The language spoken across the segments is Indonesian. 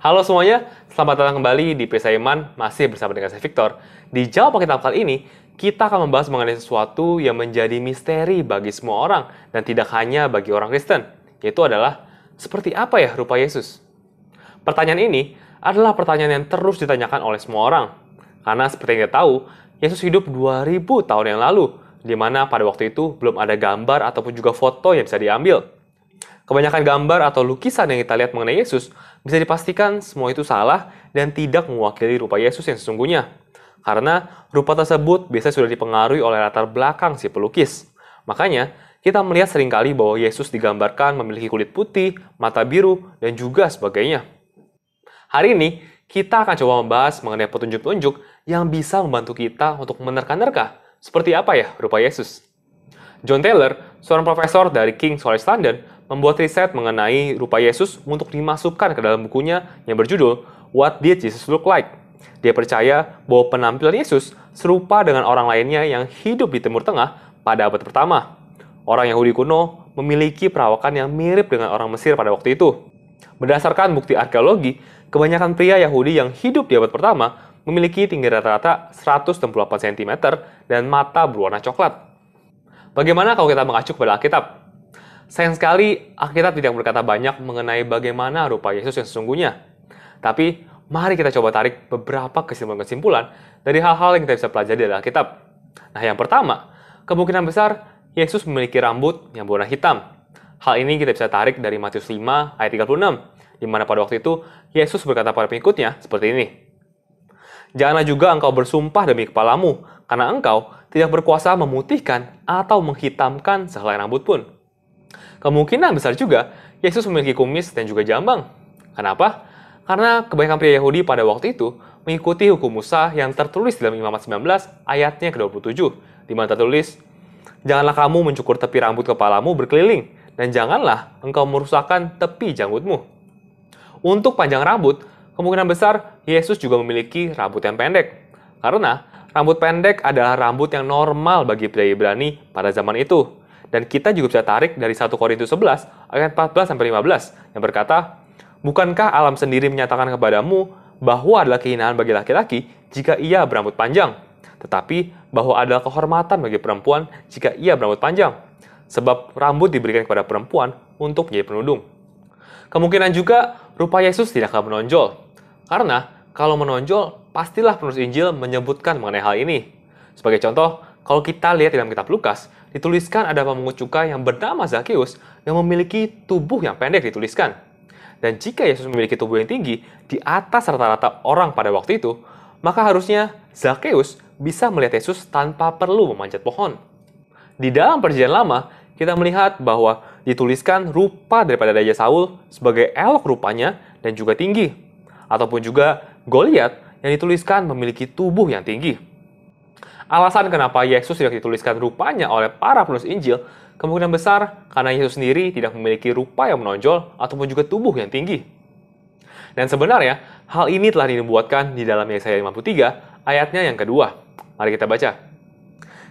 Halo semuanya, selamat datang kembali di Pesa Iman, masih bersama dengan saya Victor. Di Jawab Alkitab kali ini, kita akan membahas mengenai sesuatu yang menjadi misteri bagi semua orang dan tidak hanya bagi orang Kristen, yaitu adalah seperti apa ya rupa Yesus? Pertanyaan ini adalah pertanyaan yang terus ditanyakan oleh semua orang. Karena seperti yang kita tahu, Yesus hidup 2000 tahun yang lalu, di mana pada waktu itu belum ada gambar ataupun juga foto yang bisa diambil. Kebanyakan gambar atau lukisan yang kita lihat mengenai Yesus bisa dipastikan semua itu salah dan tidak mewakili rupa Yesus yang sesungguhnya. Karena rupa tersebut biasanya sudah dipengaruhi oleh latar belakang si pelukis. Makanya, kita melihat seringkali bahwa Yesus digambarkan memiliki kulit putih, mata biru, dan juga sebagainya. Hari ini, kita akan coba membahas mengenai petunjuk-petunjuk yang bisa membantu kita untuk menerka-nerka seperti apa ya rupa Yesus. John Taylor, seorang profesor dari King's College London, membuat riset mengenai rupa Yesus untuk dimasukkan ke dalam bukunya yang berjudul What Did Jesus Look Like? Dia percaya bahwa penampilan Yesus serupa dengan orang lainnya yang hidup di Timur Tengah pada abad pertama. Orang Yahudi kuno memiliki perawakan yang mirip dengan orang Mesir pada waktu itu. Berdasarkan bukti arkeologi, kebanyakan pria Yahudi yang hidup di abad pertama memiliki tinggi rata-rata 168 cm dan mata berwarna coklat. Bagaimana kalau kita mengacu kepada Alkitab? Sayang sekali, Alkitab tidak berkata banyak mengenai bagaimana rupa Yesus yang sesungguhnya. Tapi, mari kita coba tarik beberapa kesimpulan-kesimpulan dari hal-hal yang kita bisa pelajari dari Alkitab. Nah, yang pertama, kemungkinan besar Yesus memiliki rambut yang berwarna hitam. Hal ini kita bisa tarik dari Matius 5 ayat 36, di mana pada waktu itu Yesus berkata pada pengikutnya seperti ini. Janganlah juga engkau bersumpah demi kepalamu, karena engkau tidak berkuasa memutihkan atau menghitamkan sehelai rambut pun. Kemungkinan besar juga Yesus memiliki kumis dan juga jambang. Kenapa? Karena kebanyakan pria Yahudi pada waktu itu mengikuti hukum Musa yang tertulis dalam Imamat 19 ayatnya ke-27, di mana tertulis, janganlah kamu mencukur tepi rambut kepalamu berkeliling, dan janganlah engkau merusakkan tepi janggutmu. Untuk panjang rambut, kemungkinan besar Yesus juga memiliki rambut yang pendek. Karena rambut pendek adalah rambut yang normal bagi pria Ibrani pada zaman itu. Dan kita juga bisa tarik dari 1 Korintus 11 ayat 14-15 yang berkata, bukankah alam sendiri menyatakan kepadamu bahwa adalah kehinaan bagi laki-laki jika ia berambut panjang, tetapi bahwa adalah kehormatan bagi perempuan jika ia berambut panjang, sebab rambut diberikan kepada perempuan untuk menjadi penudung. Kemungkinan juga rupa Yesus tidak akan menonjol, karena kalau menonjol pastilah penulis Injil menyebutkan mengenai hal ini. Sebagai contoh, kalau kita lihat dalam kitab Lukas, dituliskan ada pemungut cukai yang bernama Zakheus yang memiliki tubuh yang pendek dituliskan. Dan jika Yesus memiliki tubuh yang tinggi di atas rata-rata orang pada waktu itu, maka harusnya Zakheus bisa melihat Yesus tanpa perlu memanjat pohon. Di dalam Perjanjian Lama, kita melihat bahwa dituliskan rupa daripada Raja Saul sebagai elok rupanya dan juga tinggi. Ataupun juga Goliat yang dituliskan memiliki tubuh yang tinggi. Alasan kenapa Yesus tidak dituliskan rupanya oleh para penulis Injil, kemungkinan besar karena Yesus sendiri tidak memiliki rupa yang menonjol ataupun juga tubuh yang tinggi. Dan sebenarnya, hal ini telah dinubuatkan di dalam Yesaya 53, ayatnya yang kedua. Mari kita baca.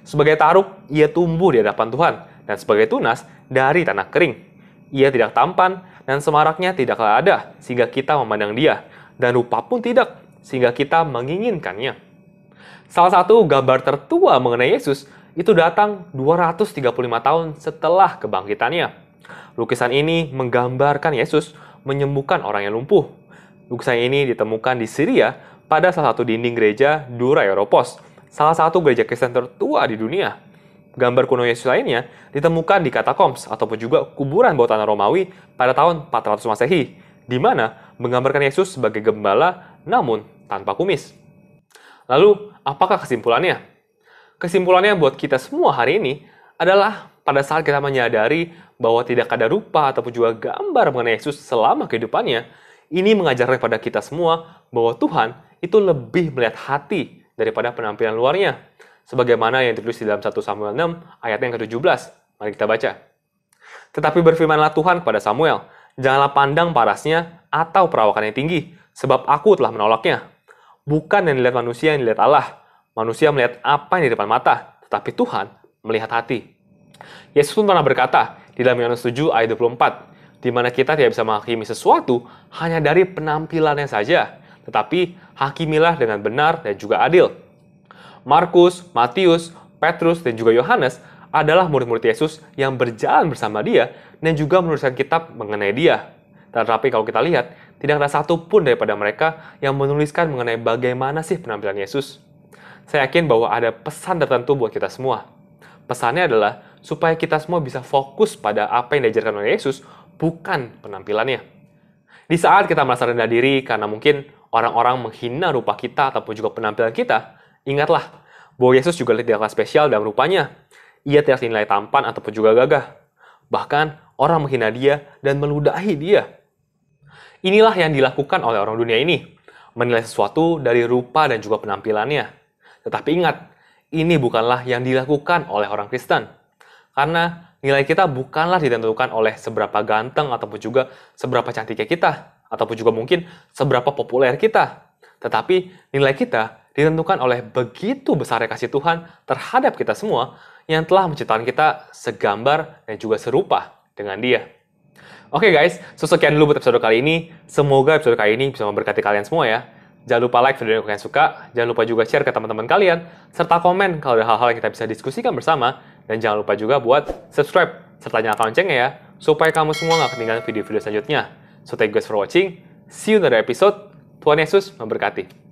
Sebagai taruk, ia tumbuh di hadapan Tuhan, dan sebagai tunas dari tanah kering. Ia tidak tampan, dan semaraknya tidaklah ada, sehingga kita memandang dia, dan rupa pun tidak, sehingga kita menginginkannya. Salah satu gambar tertua mengenai Yesus itu datang 235 tahun setelah kebangkitannya. Lukisan ini menggambarkan Yesus menyembuhkan orang yang lumpuh. Lukisan ini ditemukan di Syria pada salah satu dinding gereja Dura Europos, salah satu gereja Kristen tertua di dunia. Gambar kuno Yesus lainnya ditemukan di katakombs ataupun juga kuburan bawah tanah Romawi pada tahun 400 Masehi, di mana menggambarkan Yesus sebagai gembala namun tanpa kumis. Lalu, apakah kesimpulannya? Kesimpulannya buat kita semua hari ini adalah pada saat kita menyadari bahwa tidak ada rupa ataupun juga gambar mengenai Yesus selama kehidupannya, ini mengajarkan kepada kita semua bahwa Tuhan itu lebih melihat hati daripada penampilan luarnya. Sebagaimana yang ditulis di dalam 1 Samuel 6 ayat yang ke-17. Mari kita baca. Tetapi berfirmanlah Tuhan kepada Samuel, janganlah pandang parasnya atau perawakannya tinggi, sebab aku telah menolaknya. Bukan yang dilihat manusia yang dilihat Allah. Manusia melihat apa yang di depan mata, tetapi Tuhan melihat hati. Yesus pun pernah berkata di dalam Yohanes 7 ayat 24, di mana kita tidak bisa menghakimi sesuatu hanya dari penampilannya saja, tetapi hakimilah dengan benar dan juga adil. Markus, Matius, Petrus, dan juga Yohanes adalah murid-murid Yesus yang berjalan bersama dia dan juga menuliskan kitab mengenai dia. Tetapi kalau kita lihat, tidak ada satupun daripada mereka yang menuliskan mengenai bagaimana sih penampilan Yesus. Saya yakin bahwa ada pesan tertentu buat kita semua. Pesannya adalah supaya kita semua bisa fokus pada apa yang diajarkan oleh Yesus, bukan penampilannya. Di saat kita merasa rendah diri karena mungkin orang-orang menghina rupa kita ataupun juga penampilan kita, ingatlah bahwa Yesus juga tidaklah spesial dalam rupanya. Ia tidak dinilai tampan ataupun juga gagah. Bahkan orang menghina dia dan meludahi dia. Inilah yang dilakukan oleh orang dunia ini, menilai sesuatu dari rupa dan juga penampilannya. Tetapi ingat, ini bukanlah yang dilakukan oleh orang Kristen. Karena nilai kita bukanlah ditentukan oleh seberapa ganteng ataupun juga seberapa cantiknya kita, ataupun juga mungkin seberapa populer kita. Tetapi nilai kita ditentukan oleh begitu besarnya kasih Tuhan terhadap kita semua yang telah menciptakan kita segambar dan juga serupa dengan Dia. Oke guys, sekian dulu buat episode kali ini. Semoga episode kali ini bisa memberkati kalian semua ya. Jangan lupa like video yang kalian suka, jangan lupa juga share ke teman-teman kalian, serta komen kalau ada hal-hal yang kita bisa diskusikan bersama, dan jangan lupa juga buat subscribe, serta nyalakan loncengnya ya, supaya kamu semua nggak ketinggalan video-video selanjutnya. So thank you guys for watching, see you in the next episode, Tuhan Yesus memberkati.